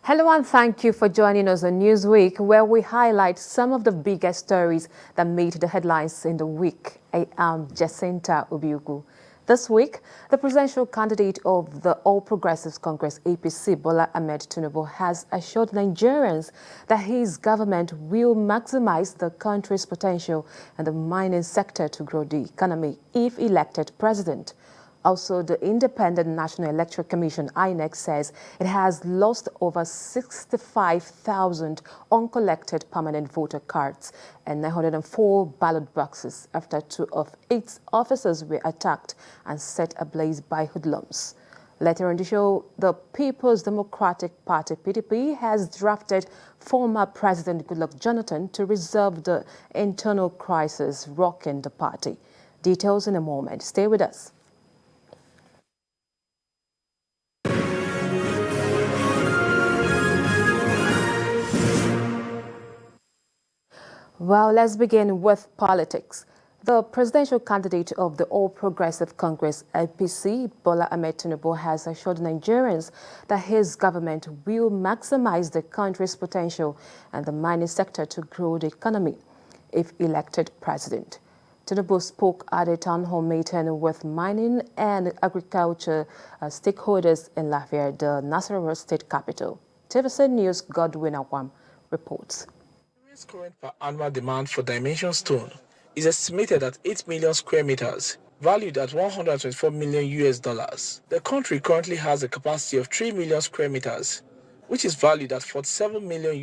Hello and thank you for joining us on Newsweek, where we highlight some of the biggest stories that made the headlines in the week. I am Jacinta Obiugu. This week, the presidential candidate of the All Progressives Congress APC, Bola Ahmed Tinubu, has assured Nigerians that his government will maximize the country's potential and the mining sector to grow the economy if elected president. Also, the Independent National Electoral Commission, INEC, says it has lost over 65,000 uncollected permanent voter cards and 904 ballot boxes after 2 of its officers were attacked and set ablaze by hoodlums. Later in the show, the People's Democratic Party, PDP, has drafted former President Goodluck Jonathan to resolve the internal crisis rocking the party. Details in a moment. Stay with us. Well, let's begin with politics. The presidential candidate of the All Progressive Congress, APC, Bola Ahmed Tinubu, has assured Nigerians that his government will maximize the country's potential and the mining sector to grow the economy if elected president. Tinubu spoke at a Townhall meeting with mining and agriculture stakeholders in Lafia, the Nasarawa state capital. TVC News' Godwin Awam reports. Nigeria's current per annual demand for dimension stone is estimated at 8 million square meters, valued at $124 million. The country currently has a capacity of 3 million square meters, which is valued at $47 million.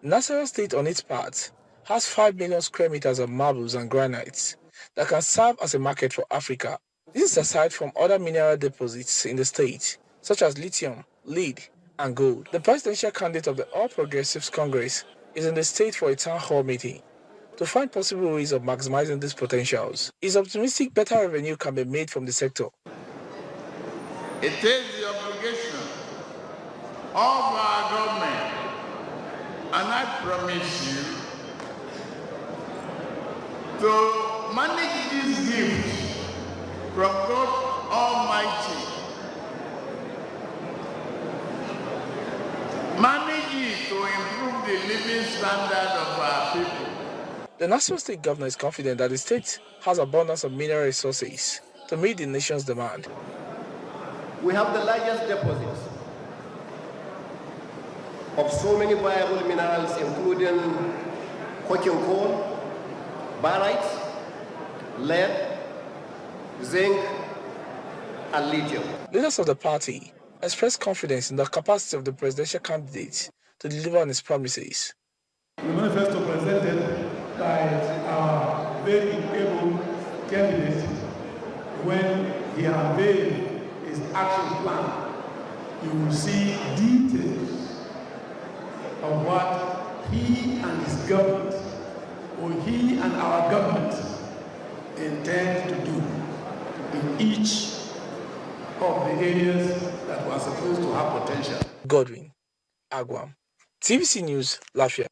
Nasarawa State, on its part, has 5 million square meters of marbles and granites that can serve as a market for Africa. This is aside from other mineral deposits in the state, such as lithium, lead, and gold. The presidential candidate of the All Progressives Congress is in the state for a town hall meeting to find possible ways of maximizing these potentials. He's optimistic better revenue can be made from the sector. It is the obligation of our government, and I promise you, to manage this gift from God Almighty. Manage it to improve the living standard of our people. The National State Governor is confident that the state has abundance of mineral resources to meet the nation's demand. We have the largest deposits of so many viable minerals, including coking coal, barytes, lead, zinc, and lithium. Leaders of the party expressed confidence in the capacity of the presidential candidate to deliver on his promises. The manifesto presented by our very able candidate, when he unveiled his action plan, you will see details of what he and his government, or he and our government, intend to do in each of the areas that were supposed to have potential. Godwin Agwam, TVC News, Lafia.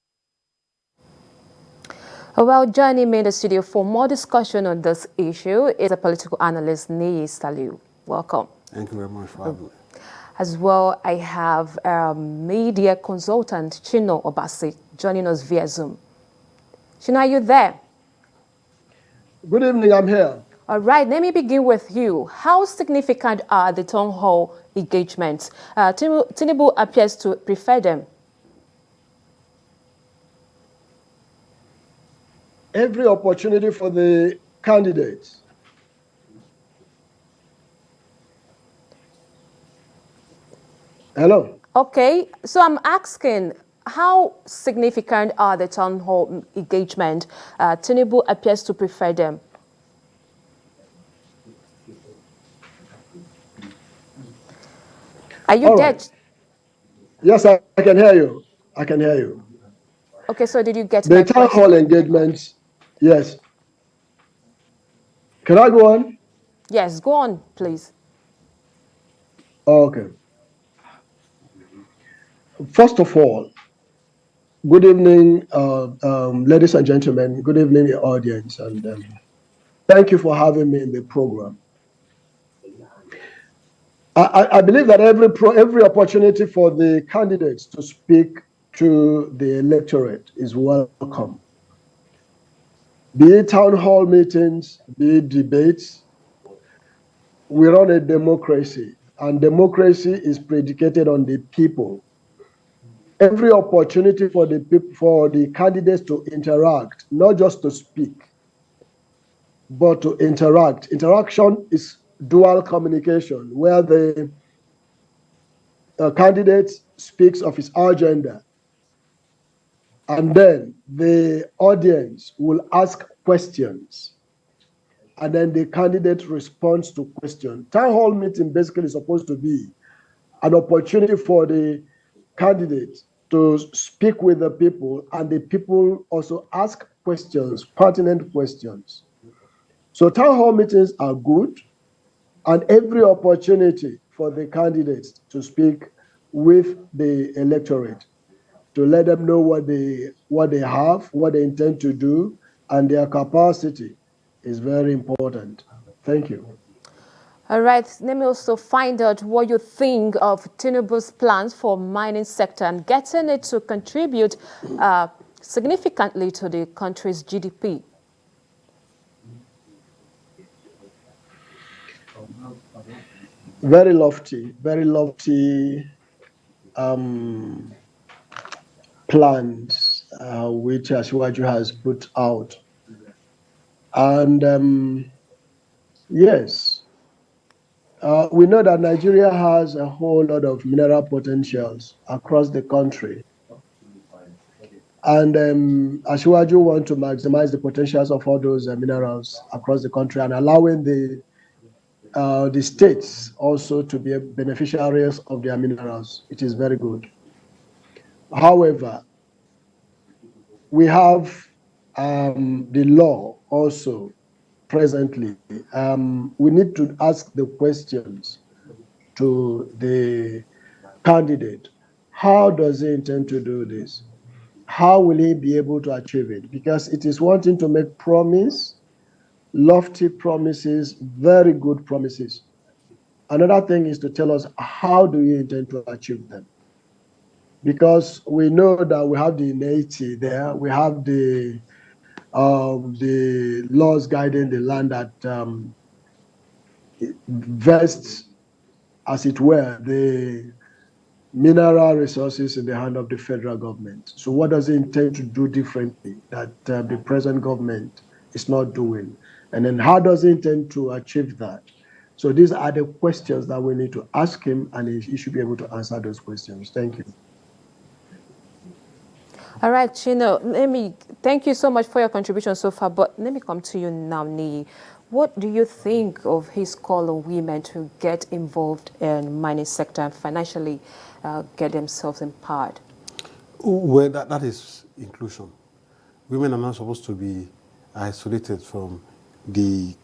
Well, joining me in the studio for more discussion on this issue is a political analyst, Niyi Saliu. Welcome. Thank you very much for having me. As well, I have media consultant Chino Obasi joining us via Zoom. Chino, are you there? Good evening, I'm here. All right, let me begin with you. How significant are the town hall engagements? Tinubu appears to prefer them. Every opportunity for the candidates. Hello? Okay, so I'm asking, how significant are the town hall engagement? Tinubu appears to prefer them. Are you dead? Right. Yes, I can hear you. I can hear you. Okay, so did you get the town hall engagements? Yes. Can I go on? Yes, go on, please. Okay. First of all, good evening, ladies and gentlemen. Good evening, audience, and thank you for having me in the program. I believe that every opportunity for the candidates to speak to the electorate is welcome. Be it town hall meetings, be it debates, we run a democracy, and democracy is predicated on the people. Every opportunity for the people, for the candidates to interact, not just to speak, but to interact. Interaction is dual communication, where the candidate speaks of his agenda, and then the audience will ask questions, and then the candidate responds to questions. Town hall meeting basically is supposed to be an opportunity for the candidate to speak with the people, and the people also ask questions, pertinent questions. So town hall meetings are good, and every opportunity for the candidates to speak with the electorate, to let them know what they have, what they intend to do, and their capacity is very important. Thank you. All right, let me also find out what you think of Tinubu's plans for mining sector and getting it to contribute significantly to the country's GDP. Very lofty plans which Asiwaju has put out. And yes, we know that Nigeria has a whole lot of mineral potentials across the country. And Asiwaju want to maximize the potentials of all those minerals across the country, and allowing the states also to be beneficiaries of their minerals. It is very good. However, we have the law also presently. We need to ask the questions to the candidate. How does he intend to do this? How will he be able to achieve it? Because it is wanting to make promise, lofty promises, very good promises. Another thing is to tell us, how do you intend to achieve them? Because we know that we have the INEC there, we have the laws guiding the land that vests, as it were, the mineral resources in the hand of the federal government. So what does it intend to do differently that the present government is not doing? And then how does it intend to achieve that? So these are the questions that we need to ask him, and he should be able to answer those questions. Thank you. All right, Chino, thank you so much for your contribution so far, but let me come to you now, Nii. What do you think of his call on women to get involved in mining sector and financially get themselves empowered? Well, that is inclusion. Women are not supposed to be isolated from the,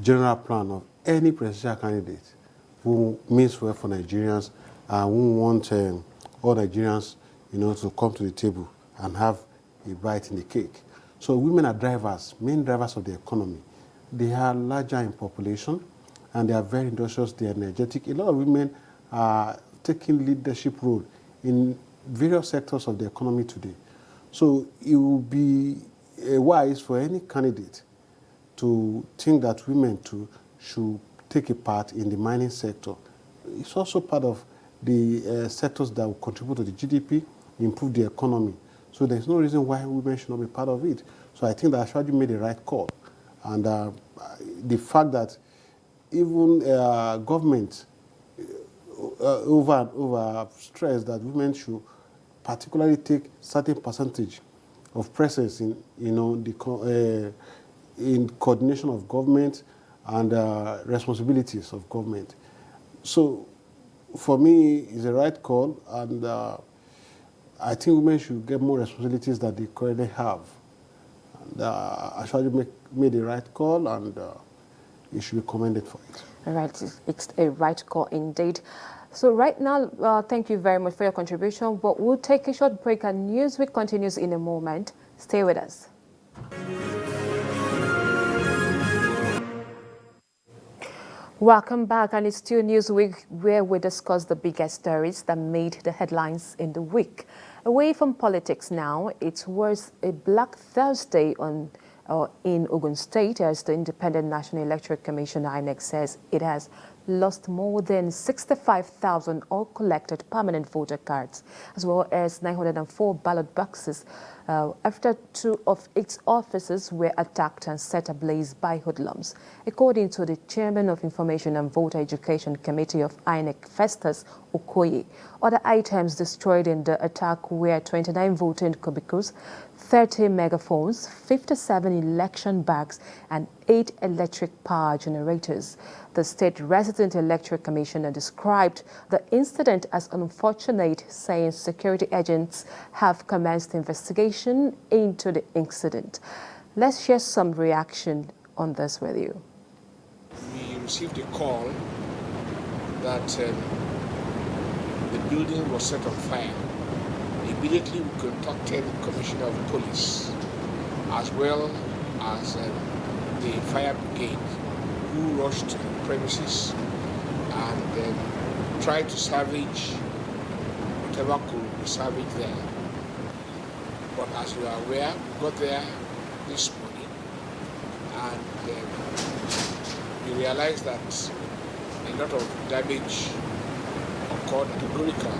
general plan of any presidential candidate who means well for Nigerians and who want all Nigerians, to come to the table and have a bite in the cake. So women are drivers, main drivers of the economy. They are larger in population, and they are very industrious, they are energetic. A lot of women are taking leadership role in various sectors of the economy today. So it will be wise for any candidate to think that women too should take a part in the mining sector. It's also part of the sectors that will contribute to the GDP, improve the economy. So there's no reason why women should not be part of it. So I think that Asiwaju made the right call. And the fact that even government over stress that women should particularly take certain percentage of presence in, in coordination of government and responsibilities of government. So for me, it's a right call, and I think women should get more responsibilities that they currently have. And Asiwaju made the right call, and he should be commended for it. All right, it's a right call indeed. So right now, thank you very much for your contribution, but we'll take a short break and Newsweek continues in a moment. Stay with us. Welcome back, and it's still Newsweek, where we discuss the biggest stories that made the headlines in the week. Away from politics now, it was a Black Thursday in Ogun State, as the Independent National Electoral Commission INEC says it has lost more than 65,000 all-collected permanent voter cards, as well as 904 ballot boxes, after 2 of its offices were attacked and set ablaze by hoodlums. According to the chairman of Information and Voter Education Committee of INEC, Festus Okoye, other items destroyed in the attack were 29 voting cubicles, 30 megaphones, 57 election bags, and 8 electric power generators. The State Resident Electoral Commissioner described the incident as unfortunate, saying security agents have commenced investigation into the incident. Let's share some reaction on this with you. We received a call that the building was set on fire. Immediately we contacted the Commissioner of Police as well as the fire brigade, who rushed to the premises and tried to salvage whatever could be salvaged there. But as you are aware, we got there this morning and we realized that a lot of damage occurred categorically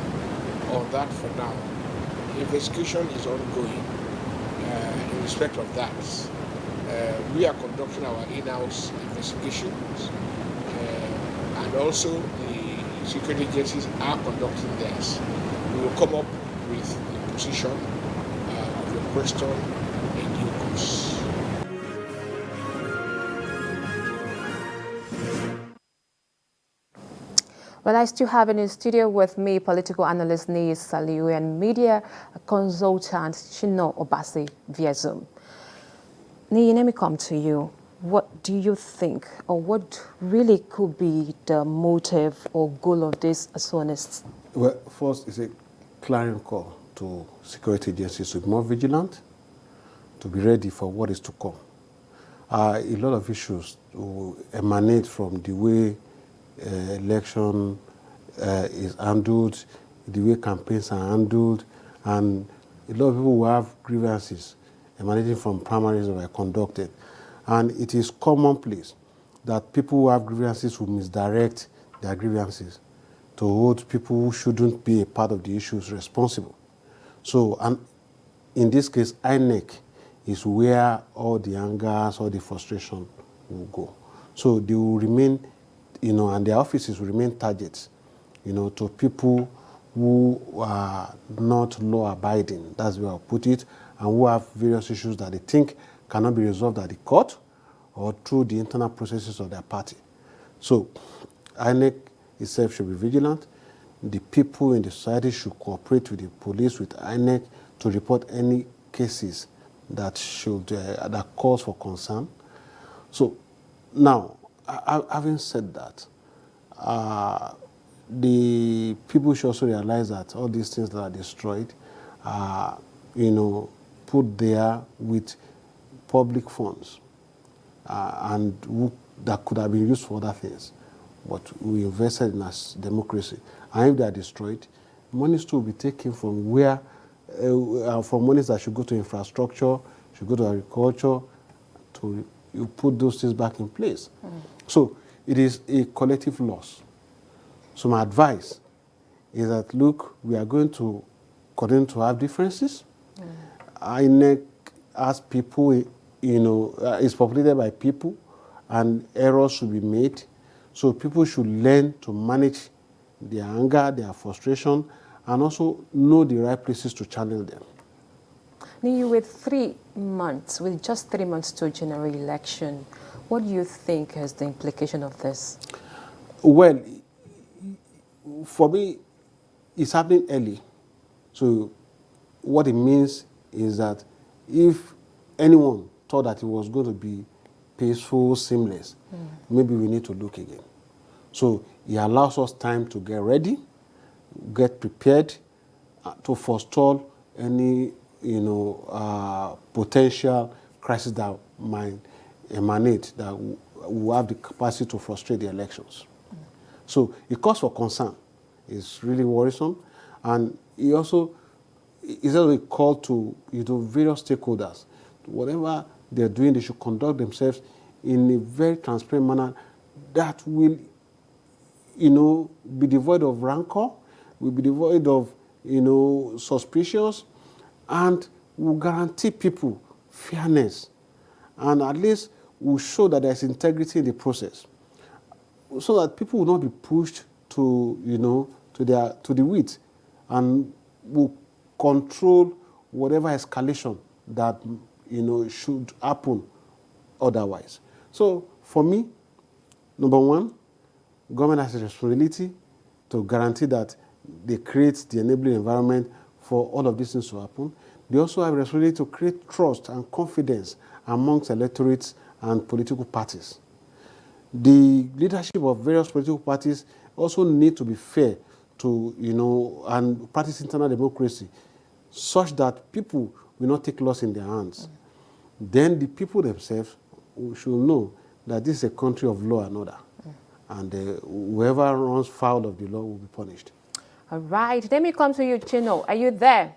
on that for now. Investigation is ongoing in respect of that. We are conducting our in-house investigations and also the security agencies are conducting theirs. We will come up with the position of your question in due course. Well, I still have in the studio with me political analyst Nis Saliu and media consultant Chino Obasi via Zoom. Ni, let me come to you. What do you think, or what really could be the motive or goal of these arsonists? Well, first, it's a clarion call to security agencies to be more vigilant, to be ready for what is to come. A lot of issues will emanate from the way election is handled, the way campaigns are handled, and a lot of people will have grievances emanating from primaries that were conducted. And it is commonplace that people who have grievances will misdirect their grievances to hold people who shouldn't be a part of the issues responsible. So, and in this case, INEC is where all the angers, all the frustration will go. So they will remain, and their offices will remain targets, to people who are not law-abiding, that's where I'll put it, and who have various issues that they think cannot be resolved at the court or through the internal processes of their party. So INEC itself should be vigilant. The people in the society should cooperate with the police, with INEC, to report any cases that that cause for concern. So now, having said that, the people should also realize that all these things that are destroyed are, put there with public funds and that could have been used for other things. But we invested in our democracy. And if they are destroyed, monies too will be taken from where, from monies that should go to infrastructure, should go to agriculture, you put those things back in place. So it is a collective loss. So my advice is that, look, we are going to continue to have differences. INEC as people, is populated by people, and errors should be made. So people should learn to manage their anger, their frustration, and also know the right places to channel them. With just 3 months to general election, what do you think is the implication of this? Well, for me, it's happening early. So what it means is that if anyone thought that it was going to be peaceful, seamless, maybe we need to look again. So it allows us time to get ready, get prepared to forestall any, potential crisis that might emanate, that will have the capacity to frustrate the elections. So it calls for concern. It's really worrisome. And it also is a call to various stakeholders. Whatever they're doing, they should conduct themselves in a very transparent manner that will, be devoid of rancor, will be devoid of, suspicions, and will guarantee people fairness. And at least will show that there's integrity in the process, so that people will not be pushed to, to the wheat, and will control whatever escalation that, should happen otherwise. So for me, number one, government has a responsibility to guarantee that they create the enabling environment for all of these things to happen. They also have a responsibility to create trust and confidence amongst electorates and political parties. The leadership of various political parties also need to be fair to, and practice internal democracy, such that people will not take laws in their hands. Then the people themselves should know that this is a country of law and order. And whoever runs foul of the law will be punished. All right. Let me come to you, Chino. Are you there?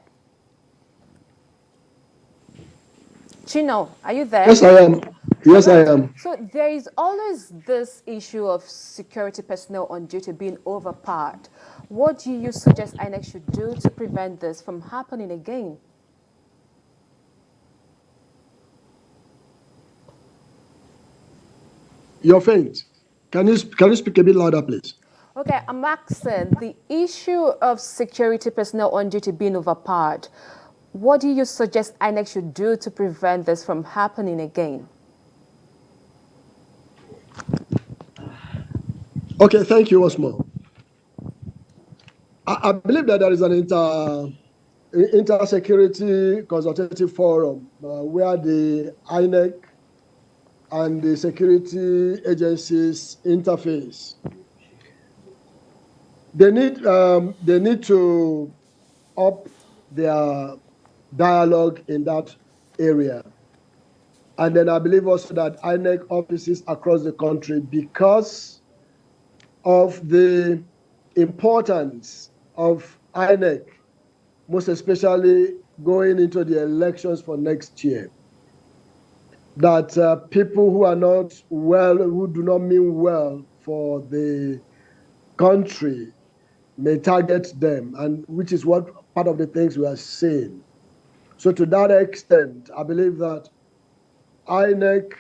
Chino, are you there? Yes, I am. Yes, Right. I am. So there is always this issue of security personnel on duty being overpowered. What do you suggest INEC should do to prevent this from happening again? You're faint. Can you speak a bit louder, please? Okay, I'm asking the issue of security personnel on duty being overpowered. What do you suggest INEC should do to prevent this from happening again? Okay, thank you once more. I believe that there is an inter-security consultative forum where the INEC and the security agencies interface. They need to up their dialogue in that area. And then I believe also that INEC offices across the country, because of the importance of INEC, most especially going into the elections for next year, that people who are not well, who do not mean well for the country, may target them, and which is what part of the things we are seeing. So to that extent, I believe that INEC,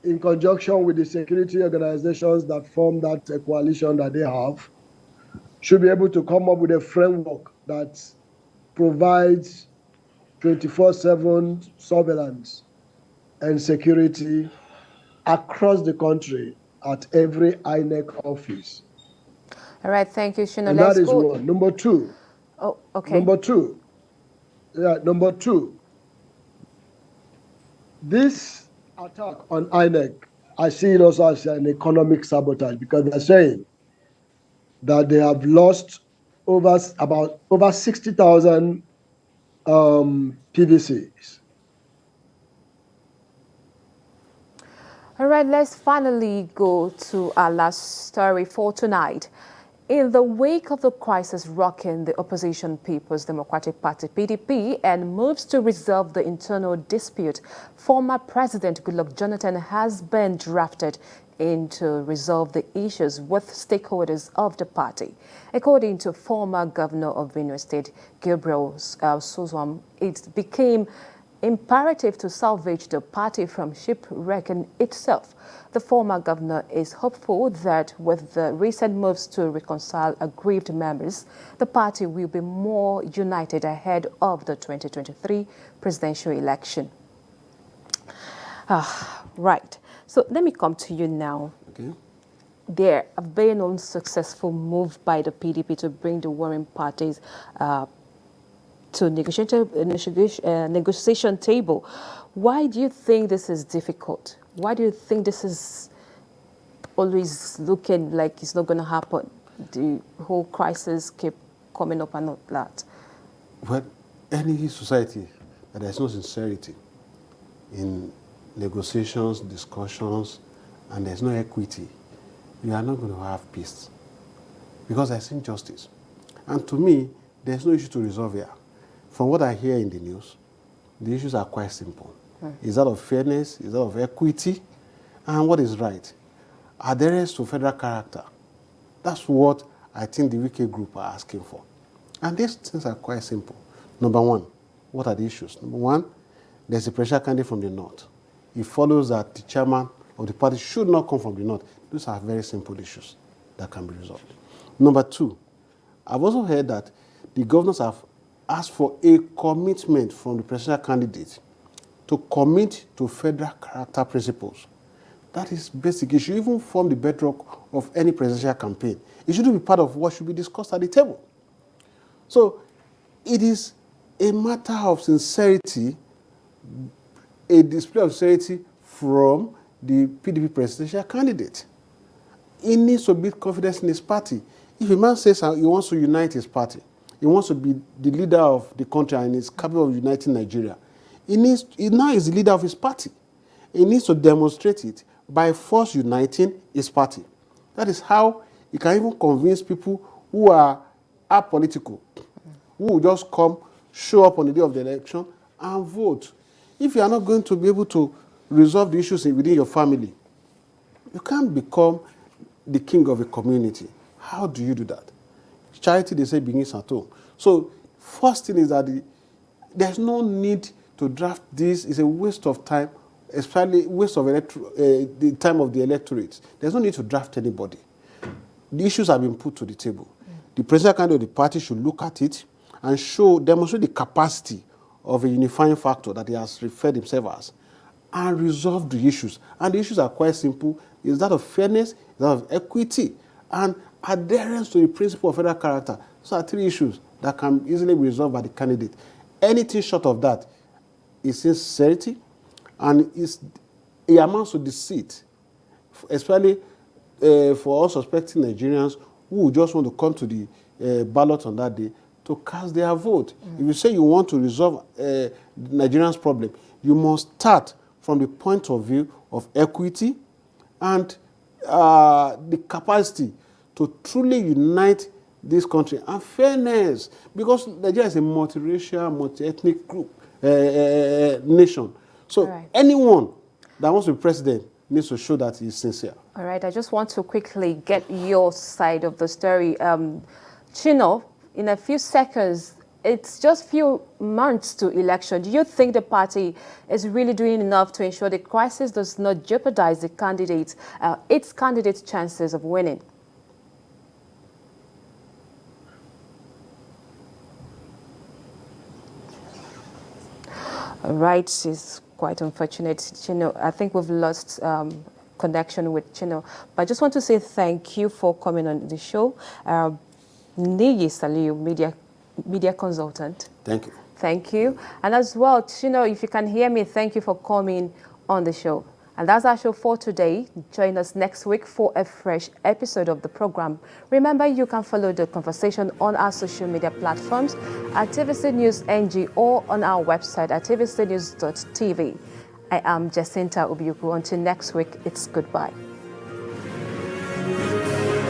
in conjunction with the security organizations that form that coalition that they have, should be able to come up with a framework that provides 24/7 surveillance and security across the country at every INEC office. All right, thank you, Chino. And Let's that is go. one. Number two. Oh, okay. Number two. This attack on INEC, I see it also as an economic sabotage, because they're saying that they have lost over 60,000 PVCs. All right, let's finally go to our last story for tonight. In the wake of the crisis rocking the opposition People's Democratic Party, PDP, and moves to resolve the internal dispute, former President Goodluck Jonathan has been drafted in to resolve the issues with stakeholders of the party. According to former Governor of Benue State, Gabriel Suzwam, it became imperative to salvage the party from shipwrecking itself. The former governor is hopeful that with the recent moves to reconcile aggrieved members, the party will be more united ahead of the 2023 presidential election. Right. So let me come to you now. Okay. There have been unsuccessful move by the PDP to bring the warring parties to negotiation table. Why do you think this is difficult? Why do you think this is always looking like it's not going to happen? The whole crisis keep coming up and all that. Well, any society that there's no sincerity in negotiations, discussions, and there's no equity, you are not going to have peace. Because there's injustice. And to me, there's no issue to resolve here. From what I hear in the news, the issues are quite simple. Is that of fairness? Is that of equity? And what is right? Adherence to federal character. That's what I think the Wike group are asking for. And these things are quite simple. Number one, what are the issues? Number one, there's a presidential candidate from the north. It follows that the chairman of the party should not come from the north. Those are very simple issues that can be resolved. Number two, I've also heard that the governors have asked for a commitment from the presidential candidate to commit to federal character principles. That is basic. It should even form the bedrock of any presidential campaign. It shouldn't be part of what should be discussed at the table. So it is a matter of sincerity, a display of sincerity from the PDP presidential candidate. He needs to build confidence in his party. If a man says he wants to unite his party, he wants to be the leader of the country and is capable of uniting Nigeria, he now is the leader of his party. He needs to demonstrate it by force uniting his party. That is how he can even convince people who are apolitical, who will just come, show up on the day of the election and vote. If you are not going to be able to resolve the issues within your family, you can't become the king of a community. How do you do that? Charity, they say, begins at home. So first thing is that there's no need to draft this. It's a waste of time, especially waste of the time of the electorate. There's no need to draft anybody. The issues have been put to the table. The presidential candidate of the party should look at it and demonstrate the capacity of a unifying factor that he has referred himself as, and resolve the issues. And the issues are quite simple. Is that of fairness, is that of equity, and adherence to the principle of federal character. Those are three issues that can easily be resolved by the candidate. Anything short of that is sincerity, and it amounts to deceit, especially for all suspecting Nigerians who just want to come to the ballot on that day to cast their vote. If you say you want to resolve Nigerians' problem, you must start from the point of view of equity and the capacity to truly unite this country, and fairness, because Nigeria is a multiracial, multi-ethnic group, nation. So anyone that wants to be president needs to show that he's sincere. All right, I just want to quickly get your side of the story. Chino, in a few seconds, it's just few months to election. Do you think the party is really doing enough to ensure the crisis does not jeopardize the its candidate's chances of winning? All right, it's quite unfortunate. Chino, I think we've lost connection with Chino. But I just want to say thank you for coming on the show. Niyi Saliu, media consultant. Thank you. Thank you. And as well, Chino, if you can hear me, thank you for coming on the show. And that's our show for today. Join us next week for a fresh episode of the program. Remember, you can follow the conversation on our social media platforms at TVC News NG or on our website at tvcnews.tv. I am Jacinta Obiuku. Until next week, it's goodbye.